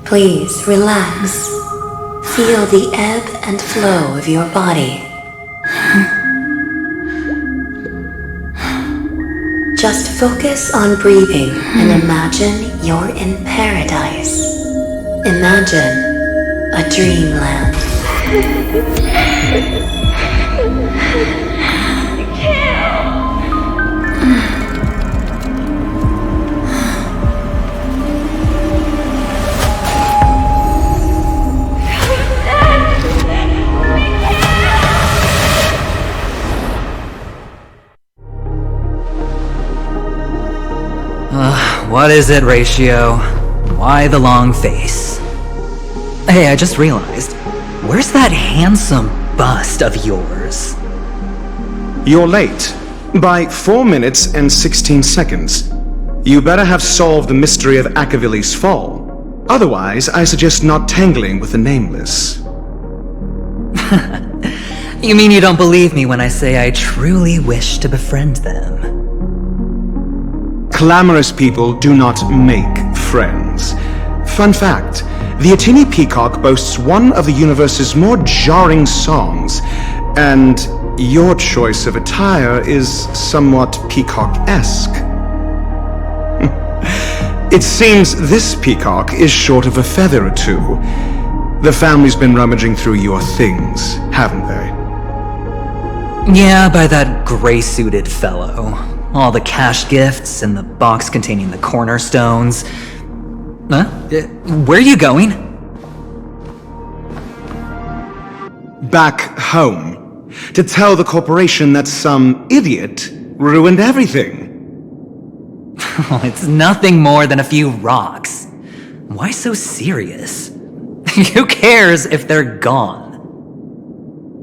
Please relax. Feel the ebb and flow of your body. Just focus on breathing and imagine you're in paradise. Imagine a dreamland. What is it, Ratio? Why the long face? Hey, I just realized, where's that handsome bust of yours? You're late. By 4 minutes and 16 seconds. You better have solved the mystery of Akavili's fall. Otherwise, I suggest not tangling with the nameless. You mean you don't believe me when I say I truly wish to befriend them? Clamorous people do not make friends. Fun fact, the Atini Peacock boasts one of the universe's more jarring songs, and your choice of attire is somewhat peacock-esque. It seems this peacock is short of a feather or two. The family's been rummaging through your things, haven't they? Yeah, by that gray-suited fellow. All the cash gifts and the box containing the cornerstones. Huh? Where are you going? Back home. To tell the corporation that some idiot ruined everything. It's nothing more than a few rocks. Why so serious? Who cares if they're gone?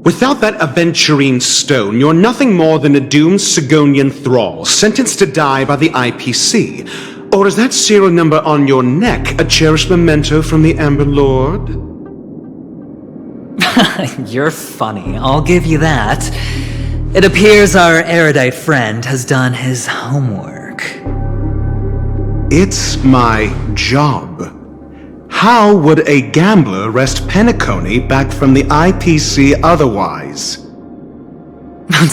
Without that aventurine stone, you're nothing more than a doomed Sigonian thrall, sentenced to die by the IPC. Or is that serial number on your neck a cherished memento from the Amber Lord? You're funny, I'll give you that. It appears our erudite friend has done his homework. It's my job. How would a gambler wrest Penacony back from the IPC otherwise?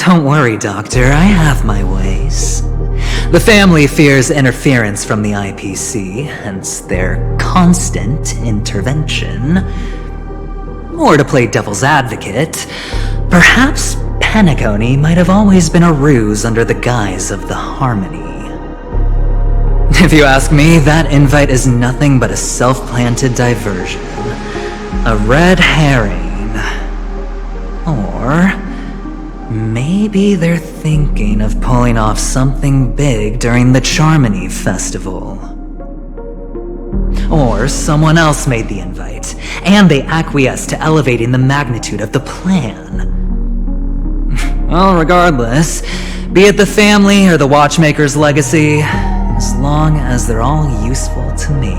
Don't worry, Doctor, I have my ways. The family fears interference from the IPC, hence their constant intervention. Or to play devil's advocate, perhaps Penacony might have always been a ruse under the guise of the Harmony. If you ask me, that invite is nothing but a self-planted diversion. A red herring. Or maybe they're thinking of pulling off something big during the Charmony Festival. Or someone else made the invite, and they acquiesced to elevating the magnitude of the plan. Well, regardless, be it the family or the Watchmaker's legacy, as long as they're all useful to me.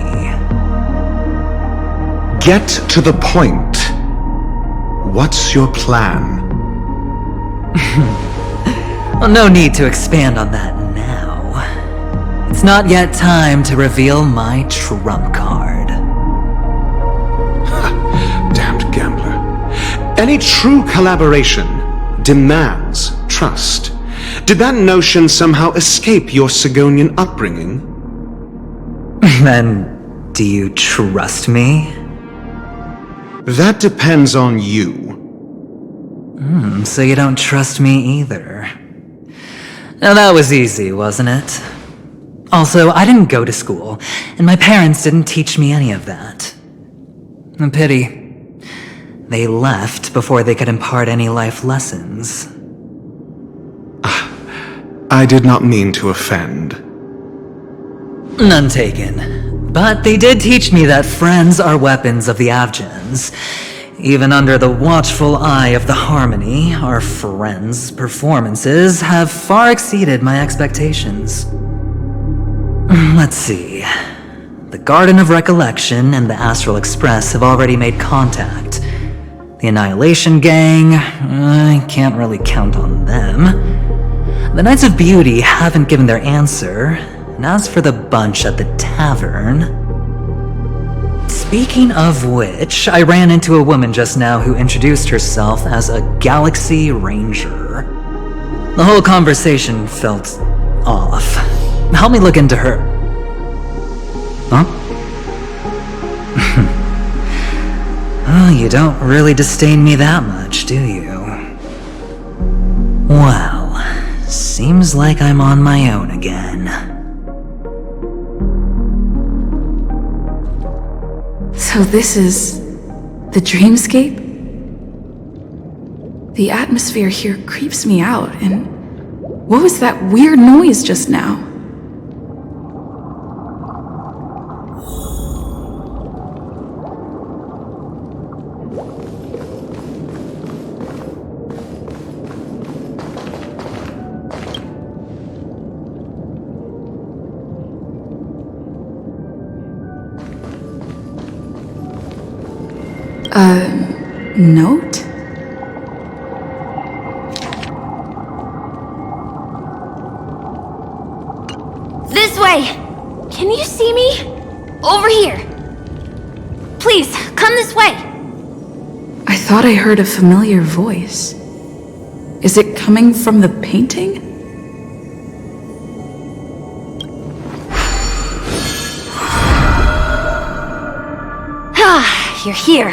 Get to the point. What's your plan? Well, no need to expand on that now. It's not yet time to reveal my trump card. Damned gambler. Any true collaboration demands trust. Did that notion somehow escape your Sigonian upbringing? Then, do you trust me? That depends on you. So you don't trust me either. Now that was easy, wasn't it? Also, I didn't go to school, and my parents didn't teach me any of that. A pity. They left before they could impart any life lessons. I did not mean to offend. None taken. But they did teach me that friends are weapons of the Avgens. Even under the watchful eye of the Harmony, our friends' performances have far exceeded my expectations. Let's see. The Garden of Recollection and the Astral Express have already made contact. The Annihilation Gang, I can't really count on them. The Knights of Beauty haven't given their answer, and as for the bunch at the tavern... Speaking of which, I ran into a woman just now who introduced herself as a Galaxy Ranger. The whole conversation felt off. Help me look into her... Huh? Oh, you don't really disdain me that much, do you? Well, seems like I'm on my own again. So this is the dreamscape? The atmosphere here creeps me out, and what was that weird noise just now? Note? This way! Can you see me? Over here! Please, come this way! I thought I heard a familiar voice. Is it coming from the painting? Ah, you're here.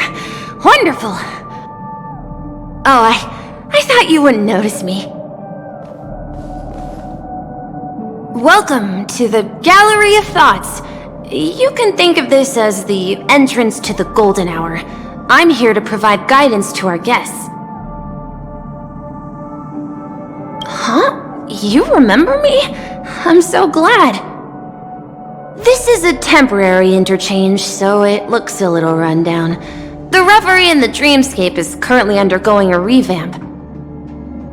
Wonderful! Oh, I thought you wouldn't notice me. Welcome to the Gallery of Thoughts. You can think of this as the entrance to the Golden Hour. I'm here to provide guidance to our guests. Huh? You remember me? I'm so glad. This is a temporary interchange, so it looks a little rundown. The Reverie in the Dreamscape is currently undergoing a revamp.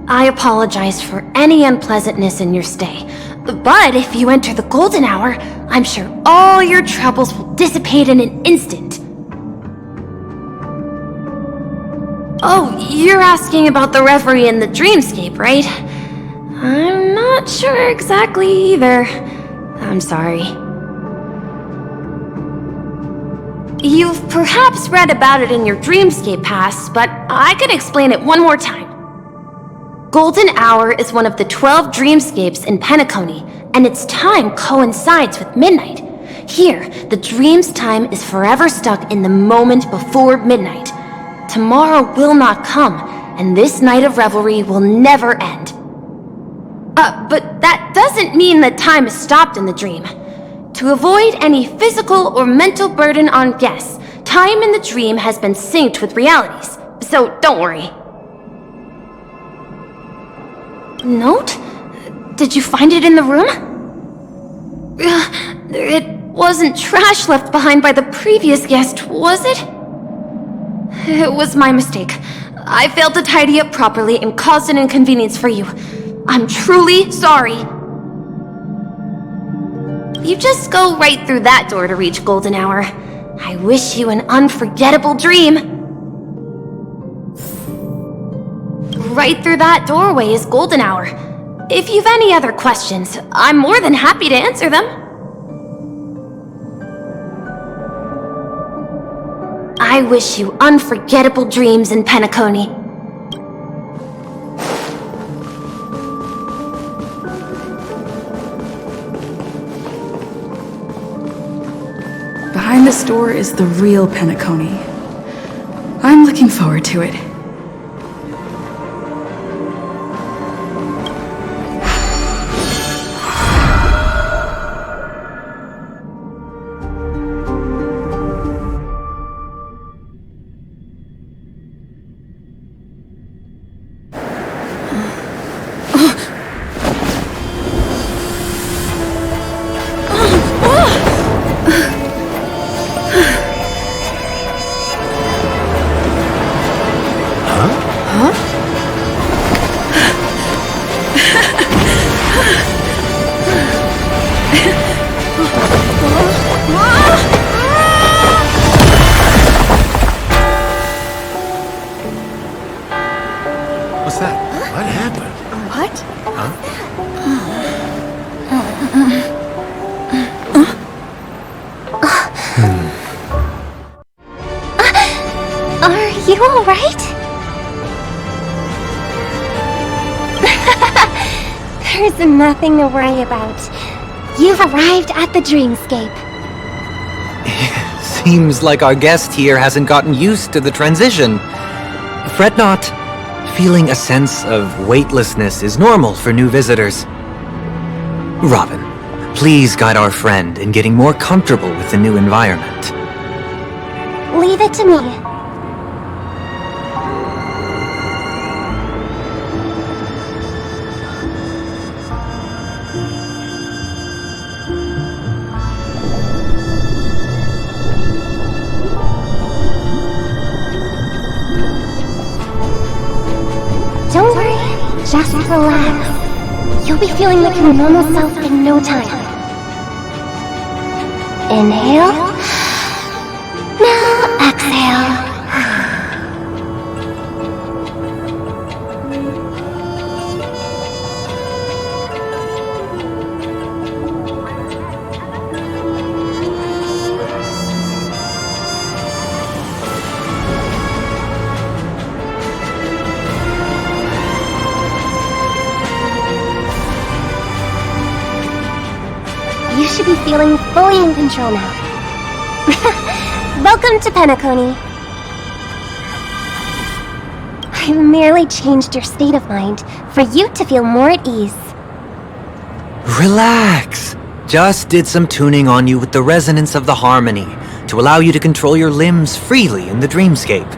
I apologize for any unpleasantness in your stay, but if you enter the Golden Hour, I'm sure all your troubles will dissipate in an instant. Oh, you're asking about the Reverie in the Dreamscape, right? I'm not sure exactly either. I'm sorry. You've perhaps read about it in your Dreamscape past, but I could explain it one more time. Golden Hour is one of the 12 dreamscapes in Penacony, and its time coincides with midnight. Here, the dream's time is forever stuck in the moment before midnight. Tomorrow will not come, and this night of revelry will never end. But that doesn't mean that time is stopped in the dream. To avoid any physical or mental burden on guests, time in the dream has been synced with realities, so don't worry. Note? Did you find it in the room? It wasn't trash left behind by the previous guest, was it? It was my mistake. I failed to tidy up properly and caused an inconvenience for you. I'm truly sorry. You just go right through that door to reach Golden Hour. I wish you an unforgettable dream. Right through that doorway is Golden Hour. If you've any other questions, I'm more than happy to answer them. I wish you unforgettable dreams in Penacony. Behind this door is the real Penacony. I'm looking forward to it. What's that? What happened? What? Are you alright? There's nothing to worry about. You've arrived at the dreamscape. Seems like our guest here hasn't gotten used to the transition. Fret not. Feeling a sense of weightlessness is normal for new visitors. Robin, please guide our friend in getting more comfortable with the new environment. Leave it to me. Don't worry, just relax. You'll be feeling like your normal self in no time. Inhale. Now exhale. You should be feeling fully in control now. Welcome to Penacony. I merely changed your state of mind for you to feel more at ease. Relax. Just did some tuning on you with the resonance of the harmony to allow you to control your limbs freely in the dreamscape.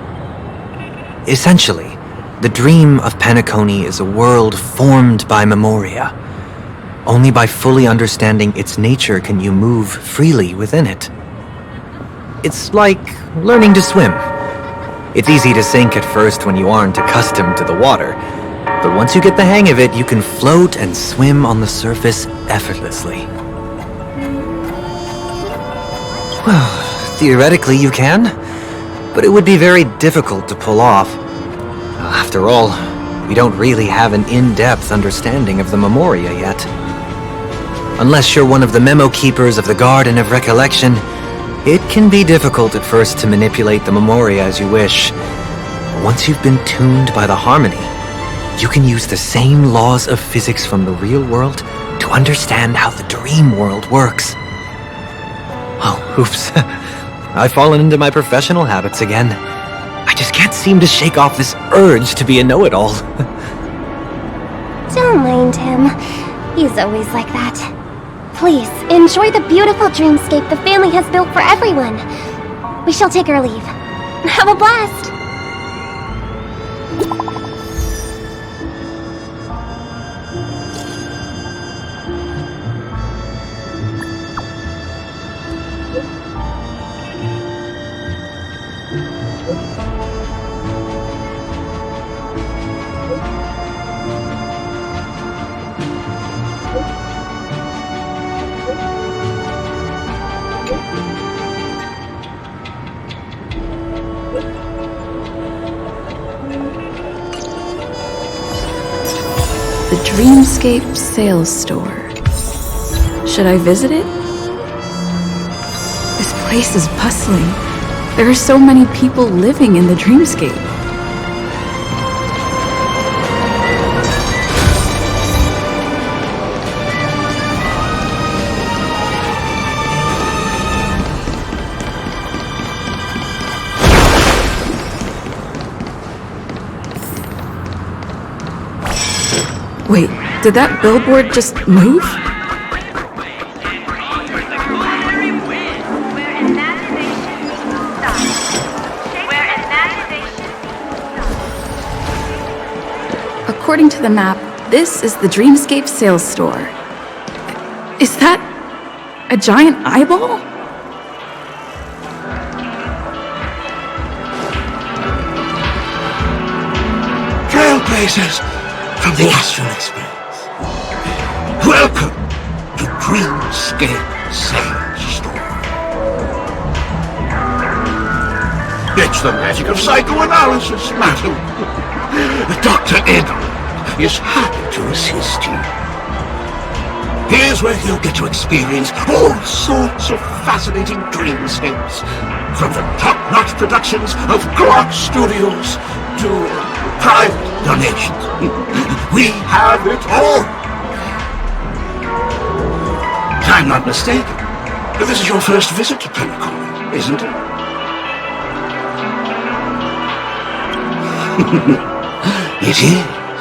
Essentially, the dream of Penacony is a world formed by memoria. Only by fully understanding its nature can you move freely within it. It's like learning to swim. It's easy to sink at first when you aren't accustomed to the water, but once you get the hang of it, you can float and swim on the surface effortlessly. Well, theoretically you can, but it would be very difficult to pull off. After all, we don't really have an in-depth understanding of the memoria yet. Unless you're one of the memo keepers of the Garden of Recollection, it can be difficult at first to manipulate the memoria as you wish. But once you've been tuned by the harmony, you can use the same laws of physics from the real world to understand how the dream world works. Oh, oops. I've fallen into my professional habits again. I just can't seem to shake off this urge to be a know-it-all. Don't mind him. He's always like that. Please, enjoy the beautiful dreamscape the family has built for everyone. We shall take our leave. Have a blast! The Dreamscape Sales Store. Should I visit it? This place is bustling. There are so many people living in the Dreamscape. Wait, did that billboard just move? According to the map, this is the Dreamscape Sales Store. Is that a giant eyeball? trailblazers from the Astral Express. Welcome to Dreamscape Sales Store. It's the magic of psychoanalysis, madam. Dr. Edward is happy to assist you. Here's where you'll get to experience all sorts of fascinating dreamscapes. From the top-notch productions of Glock Studios to private donations. We have it all. If I'm not mistaken, this is your first visit to Penacony, isn't it? It is.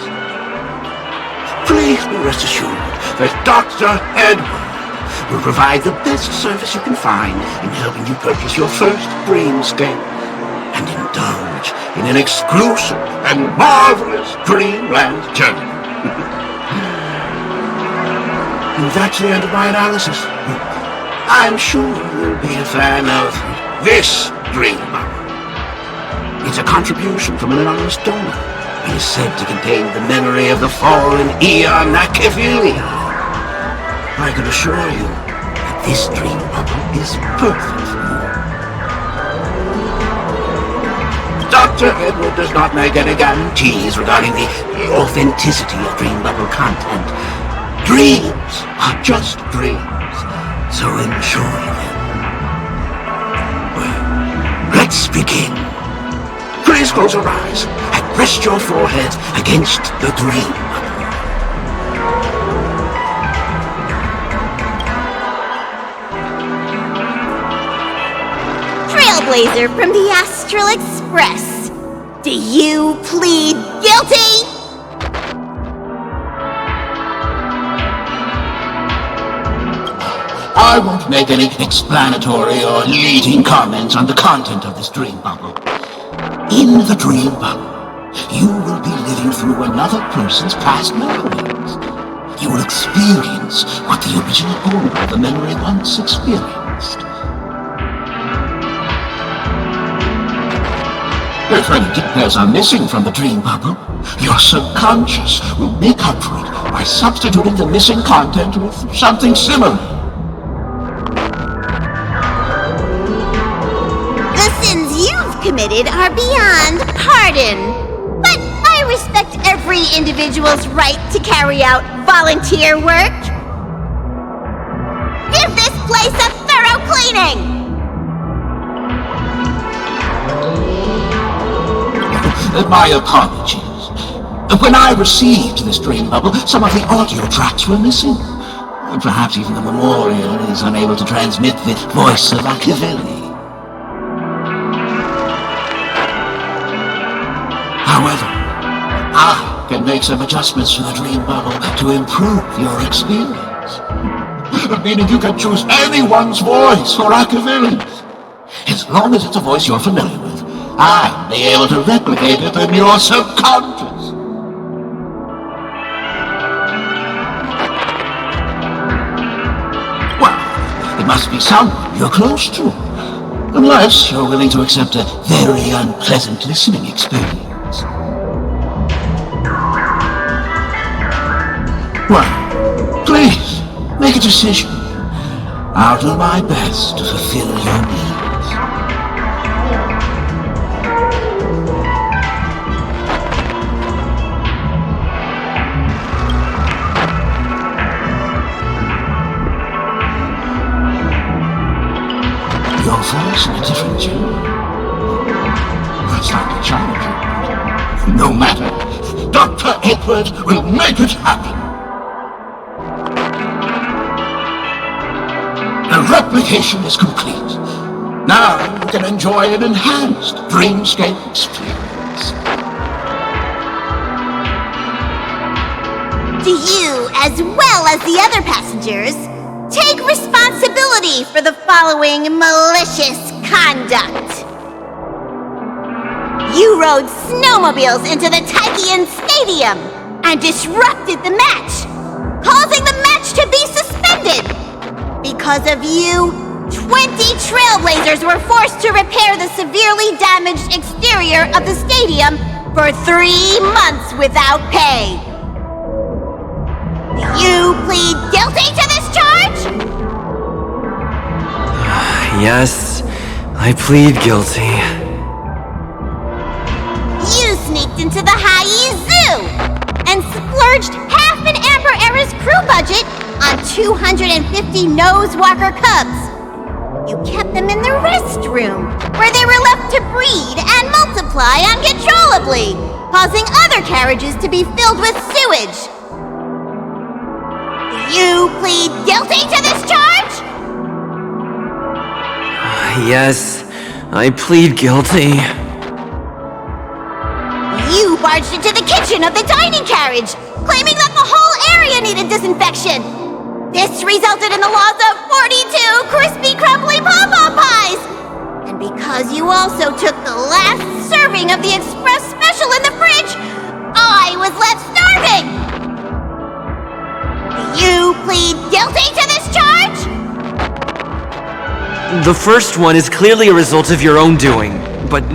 Please be rest assured that Dr. Edward will provide the best service you can find in helping you purchase your first dreamscape and indulge in an exclusive and marvelous dreamland journey. And that's the end of my analysis. I'm sure you'll be a fan of this dream bubble. It's a contribution from an anonymous donor. It is said to contain the memory of the fallen Eon Nakivili. I can assure you that this dream bubble is perfect for you. Dr. Edward does not make any guarantees regarding the authenticity of dream bubble content. Dreams are just dreams, so enjoy them. Well, let's begin. Please close your eyes and rest your forehead against the dream bubble. Trailblazer from the Astral Express. Do you plead guilty? I won't make any explanatory or leading comments on the content of this dream bubble. In the dream bubble, you will be living through another person's past memories. You will experience what the original owner of the memory once experienced. If any details are missing from the dream bubble, your subconscious will make up for it by substituting the missing content with something similar. The sins you've committed are beyond pardon. But I respect every individual's right to carry out volunteer work. Give this place a thorough cleaning! My apologies. When I received this dream bubble, some of the audio tracks were missing. Perhaps even the memorial is unable to transmit the voice of Machiavelli. However, I can make some adjustments to the dream bubble to improve your experience. Meaning you can choose anyone's voice for Machiavelli. As long as it's a voice you're familiar with, I'll be able to replicate it in your subconscious. Well, it must be someone you're close to. Unless you're willing to accept a very unpleasant listening experience. Well, please, make a decision. I'll do my best to fulfill your needs. Your voice in a different tune. That's not a challenge. No matter. Dr. Edward will make it happen. The replication is complete. Now you can enjoy an enhanced dreamscape experience. Do you, as well as the other passengers, take responsibility for the following malicious conduct? You rode snowmobiles into the Taikian Stadium and disrupted the match, causing the match to be suspended. Because of you, 20 trailblazers were forced to repair the severely damaged exterior of the stadium for 3 months without pay. Do you plead guilty to this charge? Yes, I plead guilty. You sneaked into the Hai Zoo and splurged half an Amber Era's crew budget on 250 Nosewalker cubs. You kept them in the restroom, where they were left to breed and multiply uncontrollably, causing other carriages to be filled with sewage. Do you plead guilty to this charge? Yes, I plead guilty. You barged into the kitchen of the dining carriage, claiming that the whole area needed disinfection. This resulted in the loss of 42 crispy, crumbly pom-pom pies! And because you also took the last serving of the express special in the fridge, I was left starving! Do you plead guilty to this charge? The first one is clearly a result of your own doing, but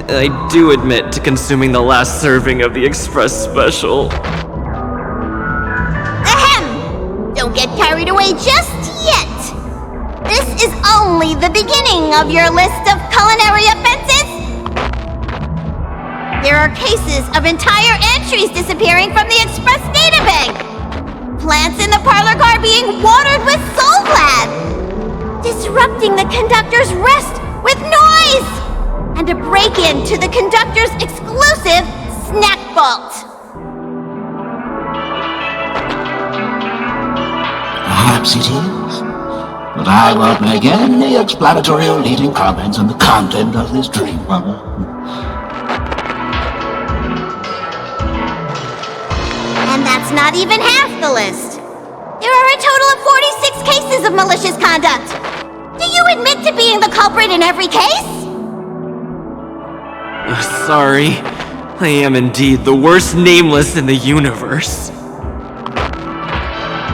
I do admit to consuming the last serving of the express special. Don't get carried away just yet. This is only the beginning of your list of culinary offenses. There are cases of entire entries disappearing from the express databank. Plants in the parlor car being watered with soul glad. Disrupting the conductor's rest with noise. And a break-in to the conductor's exclusive snack vault. Perhaps it is, but I won't make any explanatory or leading comments on the content of this dream bubble. And that's not even half the list. There are a total of 46 cases of malicious conduct. Do you admit to being the culprit in every case? Sorry, I am indeed the worst nameless in the universe.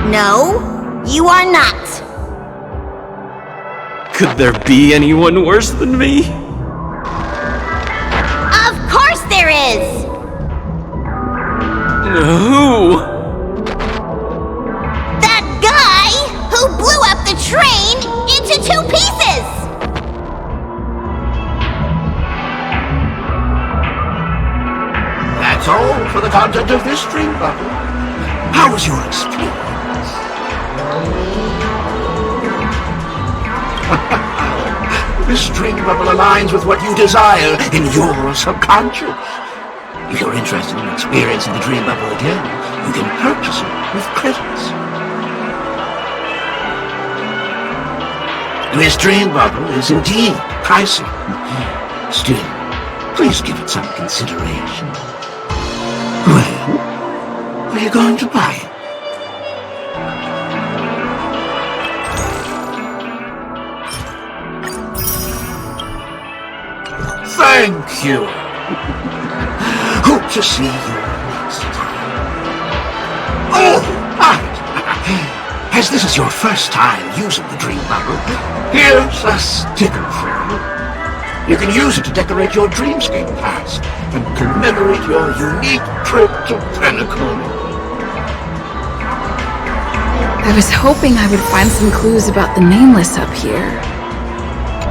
No, you are not. Could there be anyone worse than me? Of course there is! Who? That guy who blew up the train into 2 pieces! That's all for the content of this dream bubble. How was your experience? This dream bubble aligns with what you desire in your subconscious. If you're interested in experiencing the dream bubble again, you can purchase it with credits. This dream bubble is indeed pricey. Still, please give it some consideration. Well, are you going to buy it? Thank you. Hope to see you next time. Oh, right. As this is your first time using the dream bubble, here's a sticker for you. You can use it to decorate your dreamscape past and commemorate your unique trip to Penacony. I was hoping I would find some clues about the nameless up here.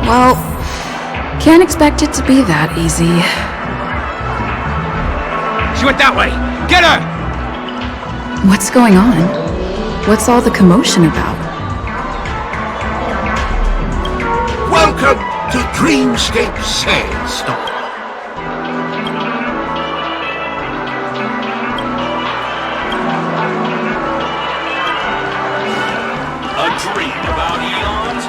Well, can't expect it to be that easy. She went that way! Get her! What's going on? What's all the commotion about? Welcome to Dreamscape Sales Store. A dream about eons?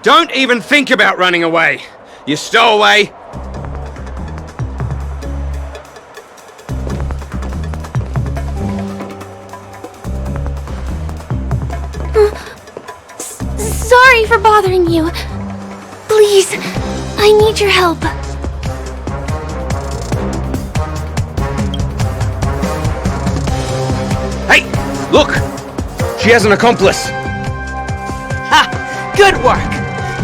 Don't even think about running away. You stowaway. Sorry for bothering you. Please, I need your help. Hey, look! She has an accomplice. Ha! Good work!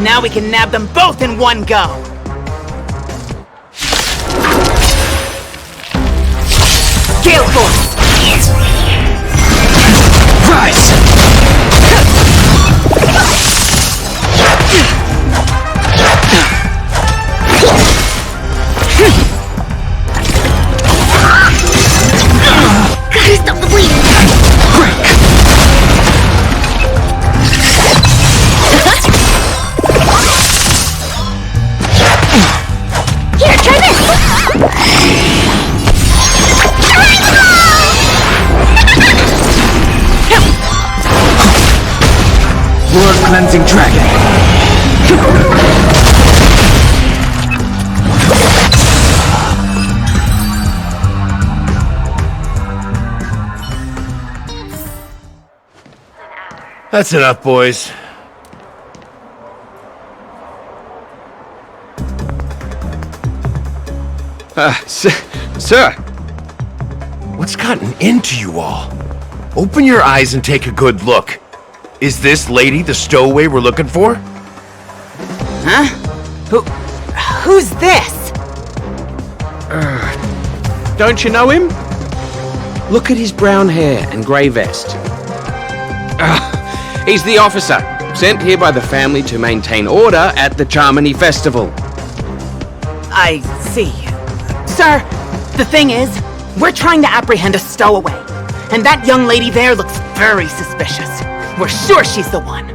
Now we can nab them both in one go. Gale Force! Rise! Gotta stop the bleeding! Here, try this! Blood cleansing dragon. That's enough, boys. Sir! What's gotten into you all? Open your eyes and take a good look. Is this lady the stowaway we're looking for? Huh? Who's this? Don't you know him? Look at his brown hair and grey vest. He's the officer, sent here by the family to maintain order at the Charmony Festival. I see. Sir, the thing is, we're trying to apprehend a stowaway. And that young lady there looks very suspicious. We're sure she's the one.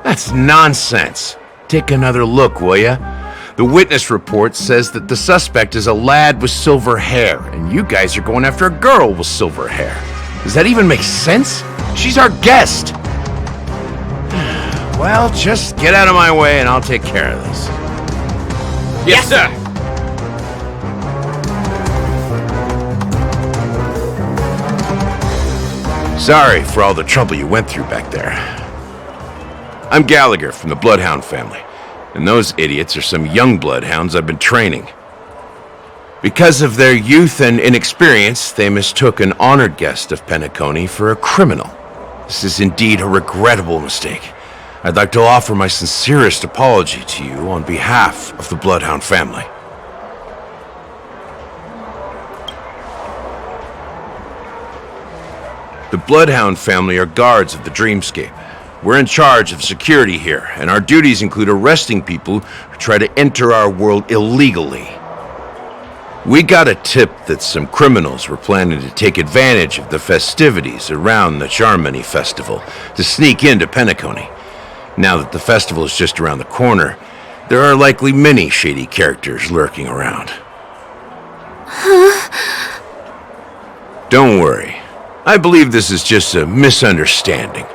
That's nonsense. Take another look, will ya? The witness report says that the suspect is a lad with silver hair, and you guys are going after a girl with silver hair. Does that even make sense? She's our guest. Well, just get out of my way and I'll take care of this. Yes, sir! Sorry for all the trouble you went through back there. I'm Gallagher from the Bloodhound family, and those idiots are some young bloodhounds I've been training. Because of their youth and inexperience, they mistook an honored guest of Penacony for a criminal. This is indeed a regrettable mistake. I'd like to offer my sincerest apology to you on behalf of the Bloodhound family. The Bloodhound family are guards of the Dreamscape. We're in charge of security here, and our duties include arresting people who try to enter our world illegally. We got a tip that some criminals were planning to take advantage of the festivities around the Charmony Festival to sneak into Penacony. Now that the festival is just around the corner, there are likely many shady characters lurking around. Don't worry. I believe this is just a misunderstanding.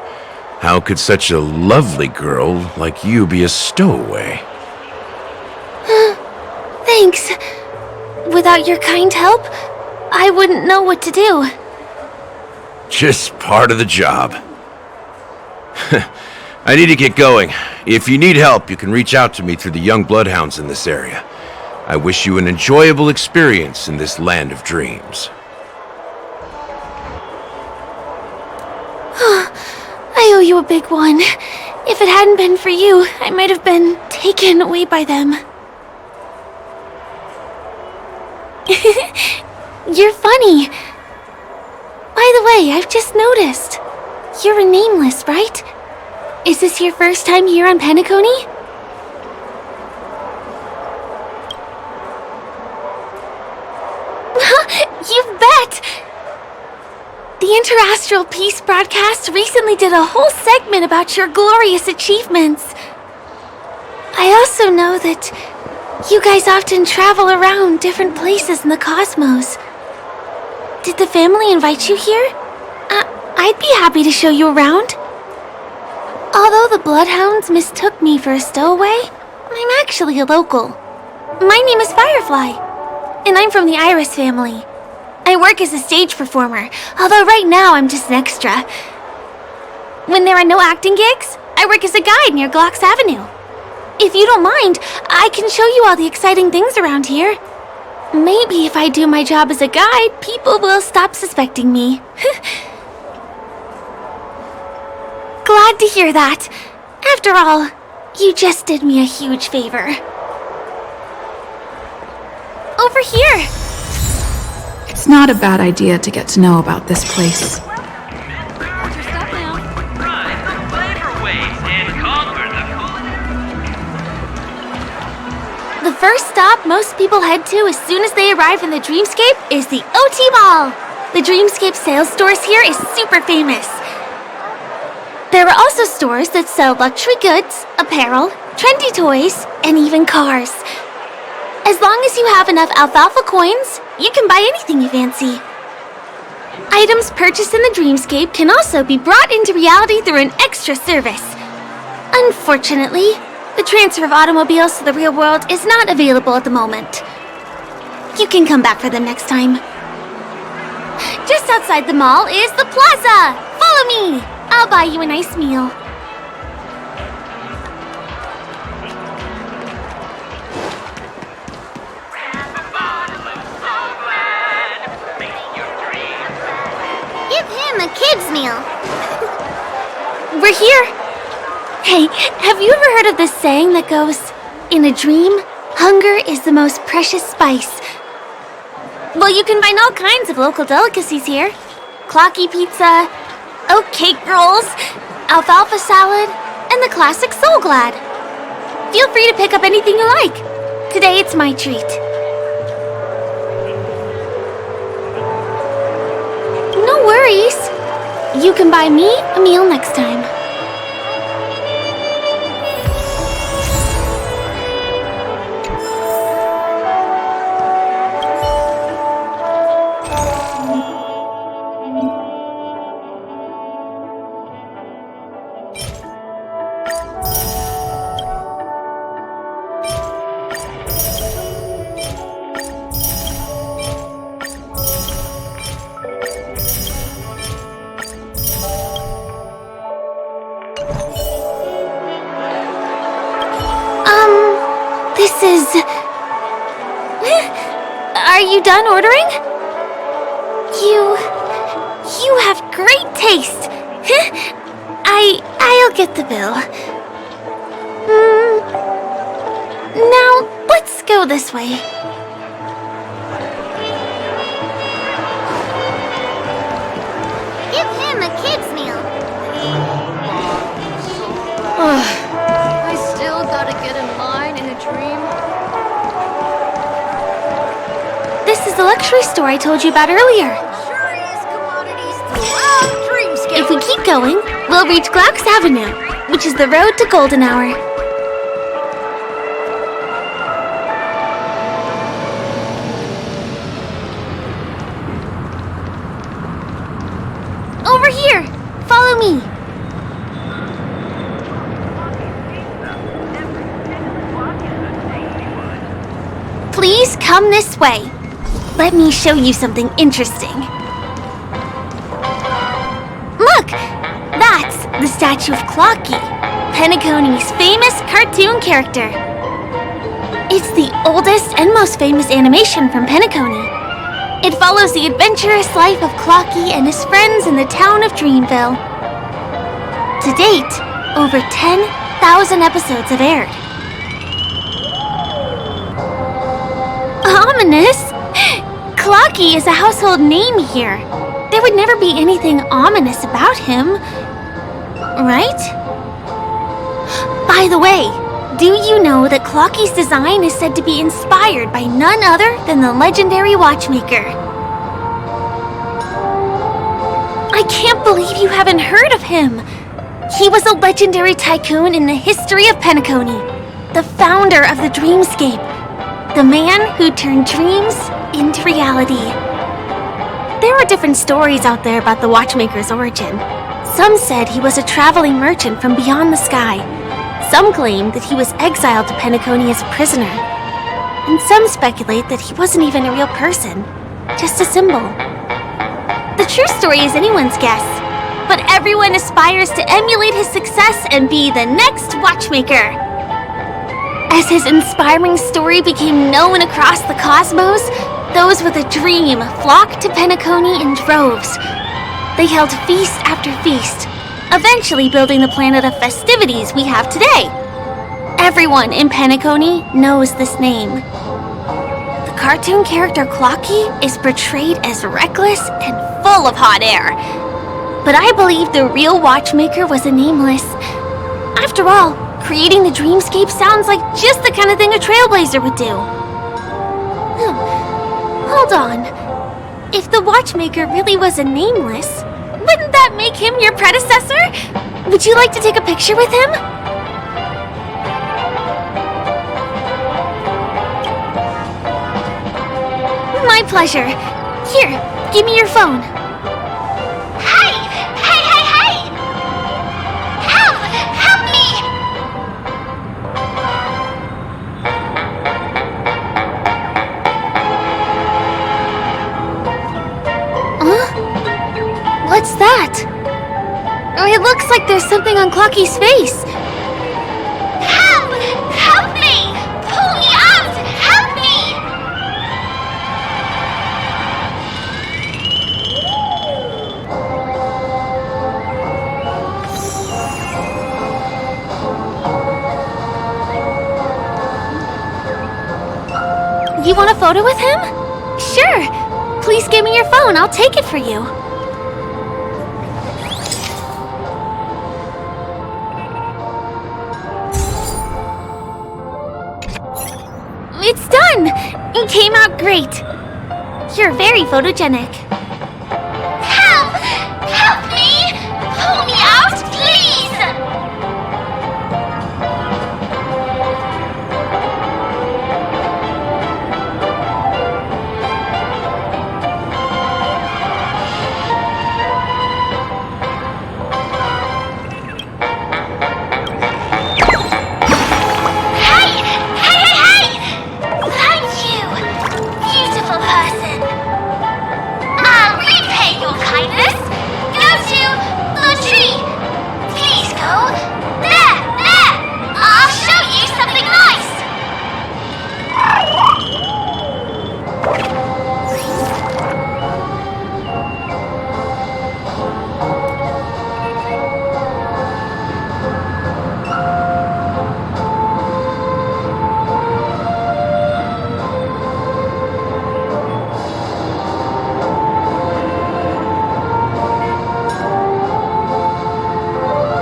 How could such a lovely girl like you be a stowaway? Thanks. Without your kind help, I wouldn't know what to do. Just part of the job. I need to get going. If you need help, you can reach out to me through the young bloodhounds in this area. I wish you an enjoyable experience in this land of dreams. I owe you a big one. If it hadn't been for you, I might have been taken away by them. You're funny. By the way, I've just noticed. You're a nameless, right? Is this your first time here on Penacony? You bet! The Interastral Peace broadcast recently did a whole segment about your glorious achievements. I also know that you guys often travel around different places in the cosmos. Did the family invite you here? I'd be happy to show you around. Although the Bloodhounds mistook me for a stowaway, I'm actually a local. My name is Firefly, and I'm from the Iris family. I work as a stage performer, although right now I'm just an extra. When there are no acting gigs, I work as a guide near Glocks Avenue. If you don't mind, I can show you all the exciting things around here. Maybe if I do my job as a guide, people will stop suspecting me. Glad to hear that. After all, You just did me a huge favor. Over here! It's not a bad idea to get to know about this place. The first stop most people head to as soon as they arrive in the Dreamscape is the OT Mall. The Dreamscape sales stores here is super famous. There are also stores that sell luxury goods, apparel, trendy toys, and even cars. As long as you have enough alfalfa coins, you can buy anything you fancy. Items purchased in the Dreamscape can also be brought into reality through an extra service. Unfortunately, the transfer of automobiles to the real world is not available at the moment. You can come back for them next time. Just outside the mall is the plaza! Follow me! I'll buy you a nice meal. Give him a kid's meal. We're here! Hey, have you ever heard of this saying that goes, in a dream, hunger is the most precious spice? Well, you can find all kinds of local delicacies here. Clocky pizza, oat cake rolls, alfalfa salad, and the classic Soul Glad. Feel free to pick up anything you like. Today it's my treat. No worries. You can buy me a meal next time. Are you done ordering? You have great taste. I'll get the bill. Now, let's go this way. Give him a kid's meal. I still gotta get in line in a dream. This is the luxury store I told you about earlier. Sure is commodities throughout Dreamscape. If we keep going, we'll reach Glaucus Avenue, which is the road to Golden Hour. Over here! Follow me! Please come this way. Let me show you something interesting. Look! That's the statue of Clocky, Penacony's famous cartoon character. It's the oldest and most famous animation from Penacony. It follows the adventurous life of Clocky and his friends in the town of Dreamville. To date, over 10,000 episodes have aired. Ominous? Clocky is a household name here. There would never be anything ominous about him, right? By the way, do you know that Clocky's design is said to be inspired by none other than the legendary watchmaker? I can't believe you haven't heard of him. He was a legendary tycoon in the history of Penacony, the founder of the Dreamscape, the man who turned dreams into reality. There are different stories out there about the watchmaker's origin. Some said he was a traveling merchant from beyond the sky. Some claim that he was exiled to Penacony as a prisoner. And some speculate that he wasn't even a real person, just a symbol. The true story is anyone's guess, but everyone aspires to emulate his success and be the next watchmaker. As his inspiring story became known across the cosmos, those with a dream flocked to Penacony in droves. They held feast after feast, eventually building the planet of festivities we have today. Everyone in Penacony knows this name. The cartoon character Clocky is portrayed as reckless and full of hot air. But I believe the real watchmaker was a nameless. After all, creating the dreamscape sounds like just the kind of thing a trailblazer would do. Hold on. If the watchmaker really was a nameless, wouldn't that make him your predecessor? Would you like to take a picture with him? My pleasure. Here, give me your phone. Hey! Hey, hey, hey! Help! Help me! Huh? What's that? It looks like there's something on Clocky's face. Help! Help me! Pull me out! Help me! You want a photo with him? Sure. Please give me your phone. I'll take it for you. It's done! It came out great. You're very photogenic. Help! Help me! Pull me out, please!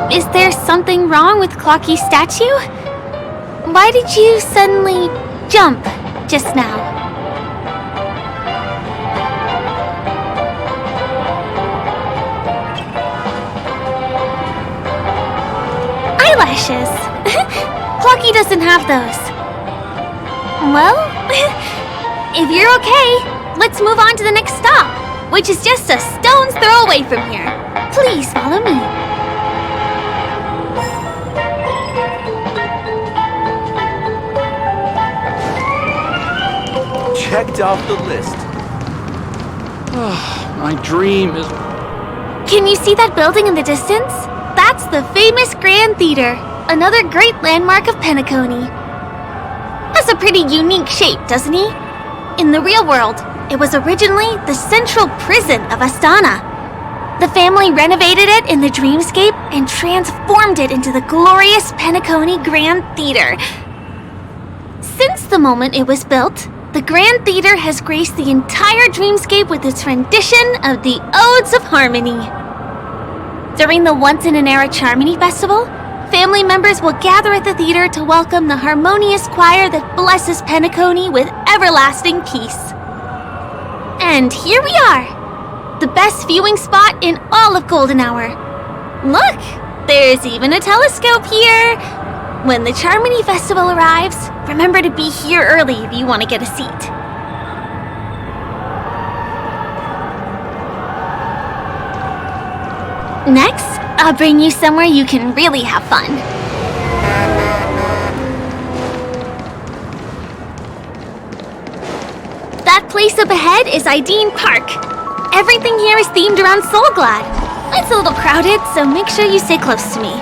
Is there something wrong with Clocky's statue? Why did you suddenly jump just now? Eyelashes! Clocky doesn't have those. Well, if you're okay, let's move on to the next stop, which is just a stone's throw away from here. Please follow me. Checked off the list. My dream is... Can you see that building in the distance? That's the famous Grand Theater, another great landmark of Penacony. Has a pretty unique shape, doesn't he? In the real world, it was originally the central prison of Astana. The family renovated it in the dreamscape and transformed it into the glorious Penacony Grand Theater. Since the moment it was built, the Grand Theater has graced the entire dreamscape with its rendition of the Odes of Harmony. During the Once-in-an-Era Charmony Festival, family members will gather at the theater to welcome the harmonious choir that blesses Penacony with everlasting peace. And here we are, the best viewing spot in all of Golden Hour. Look, there's even a telescope here. When the Charmony Festival arrives, remember to be here early if you want to get a seat. Next, I'll bring you somewhere you can really have fun. That place up ahead is Ideen Park. Everything here is themed around Soulglad. It's a little crowded, so make sure you stay close to me.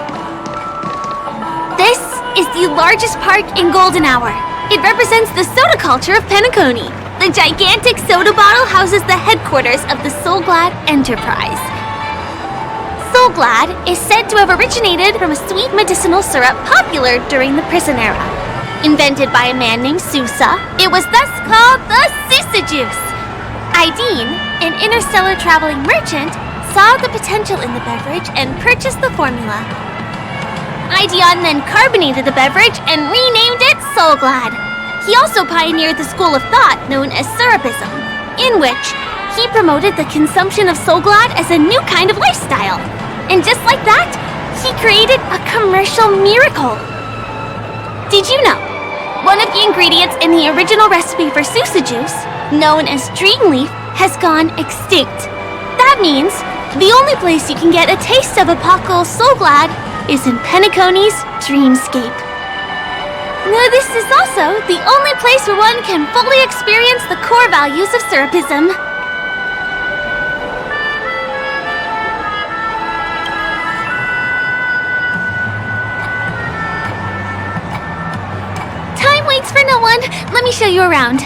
This is the largest park in Golden Hour. It represents the soda culture of Penacony. The gigantic soda bottle houses the headquarters of the Soulglad Enterprise. Soulglad is said to have originated from a sweet medicinal syrup popular during the prison era. Invented by a man named Sousa, it was thus called the Sousa juice. Ideen, an interstellar traveling merchant, saw the potential in the beverage and purchased the formula. Ideon then carbonated the beverage and renamed it Soulglad. He also pioneered the school of thought known as Syrupism, in which he promoted the consumption of Soulglad as a new kind of lifestyle. And just like that, he created a commercial miracle. Did you know? One of the ingredients in the original recipe for Sousa juice, known as Dreamleaf, has gone extinct. That means the only place you can get a taste of Apocal Soulglad is in Penacony's Dreamscape. Now, this is also the only place where one can fully experience the core values of Syrupism. Time waits for no one. Let me show you around.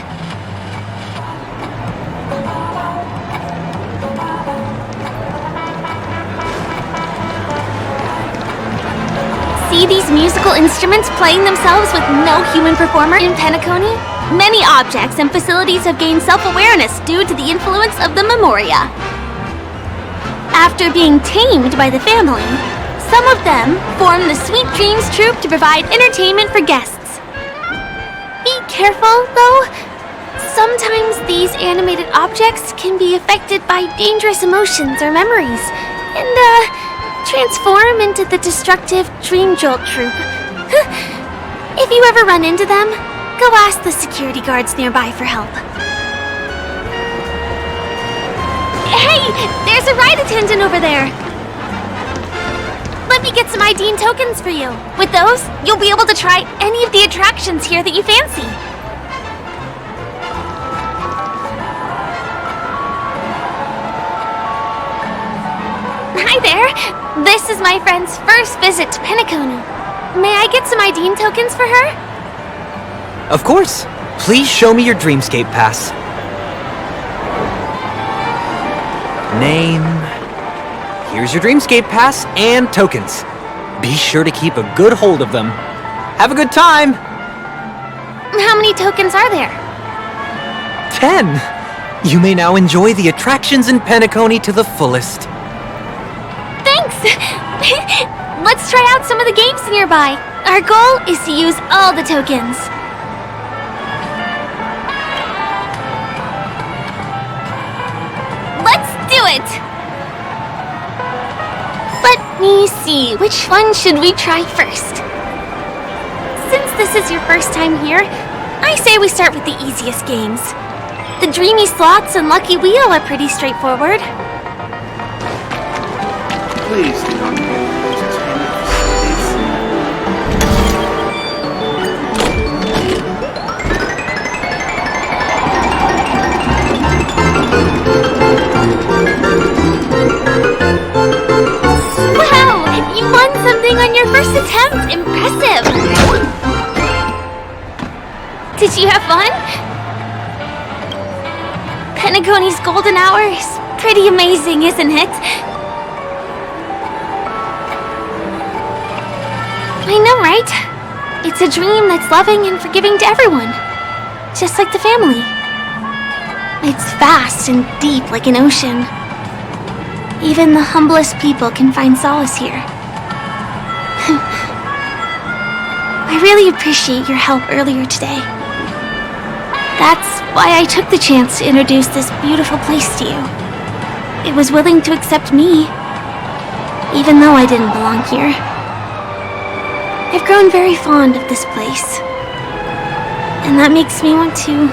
See these musical instruments playing themselves with no human performer in Penacony? Many objects and facilities have gained self-awareness due to the influence of the Memoria. After being tamed by the family, some of them form the Sweet Dreams Troupe to provide entertainment for guests. Be careful, though. Sometimes these animated objects can be affected by dangerous emotions or memories, and, transform into the destructive Dream Jolt Troupe. If you ever run into them, go ask the security guards nearby for help. Hey! There's a ride attendant over there! Let me get some ID and tokens for you. With those, you'll be able to try any of the attractions here that you fancy. Hi there! This is my friend's first visit to Penacony. May I get some ID tokens for her? Of course. Please show me your Dreamscape pass. Name. Here's your Dreamscape pass and tokens. Be sure to keep a good hold of them. Have a good time! How many tokens are there? 10! You may now enjoy the attractions in Penacony to the fullest. Let's try out some of the games nearby. Our goal is to use all the tokens. Let's do it! Let me see, which one should we try first? Since this is your first time here, I say we start with the easiest games. The Dreamy Slots and Lucky Wheel are pretty straightforward. Please do not entertain Wow! You won something on your first attempt! Impressive! Did you have fun? Penacony's golden hour is pretty amazing, isn't it? I know, right? It's a dream that's loving and forgiving to everyone. Just like the family. It's vast and deep like an ocean. Even the humblest people can find solace here. I really appreciate your help earlier today. That's why I took the chance to introduce this beautiful place to you. It was willing to accept me, even though I didn't belong here. I've grown very fond of this place, and that makes me want to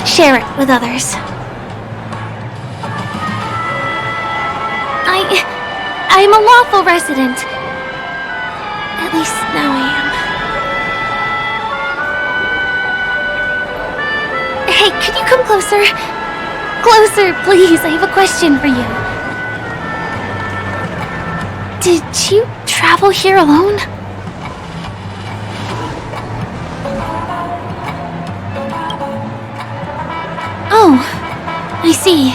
share it with others. I'm a lawful resident. At least now I am. Hey, could you come closer? Closer, please. I have a question for you. Did you travel here alone? Oh, I see.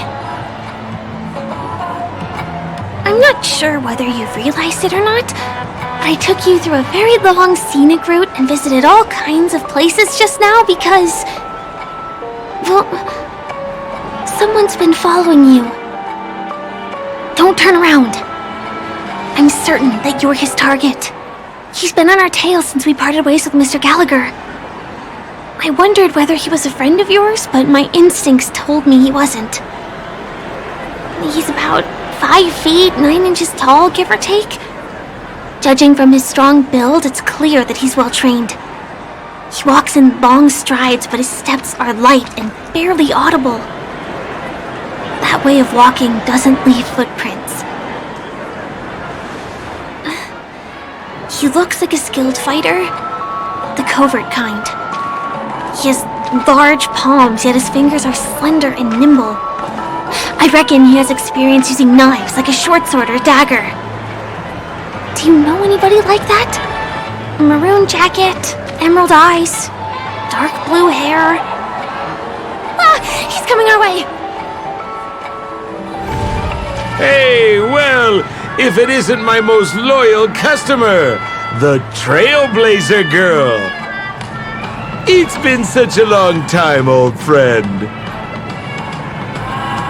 sure whether you've realized it or not, but I took you through a very long scenic route and visited all kinds of places just now because... well, someone's been following you. Don't turn around. I'm certain that you're his target. He's been on our tail since we parted ways with Mr. Gallagher. I wondered whether he was a friend of yours, but my instincts told me he wasn't. He's about 5 feet, 9 inches tall, give or take. Judging from his strong build, it's clear that he's well trained. He walks in long strides, but his steps are light and barely audible. That way of walking doesn't leave footprints. He looks like a skilled fighter, the covert kind. He has large palms, yet his fingers are slender and nimble. I reckon he has experience using knives, like a short sword or a dagger. Do you know anybody like that? A maroon jacket, emerald eyes, dark blue hair. Ah, he's coming our way! Hey, well, if it isn't my most loyal customer, the Trailblazer Girl. It's been such a long time, old friend.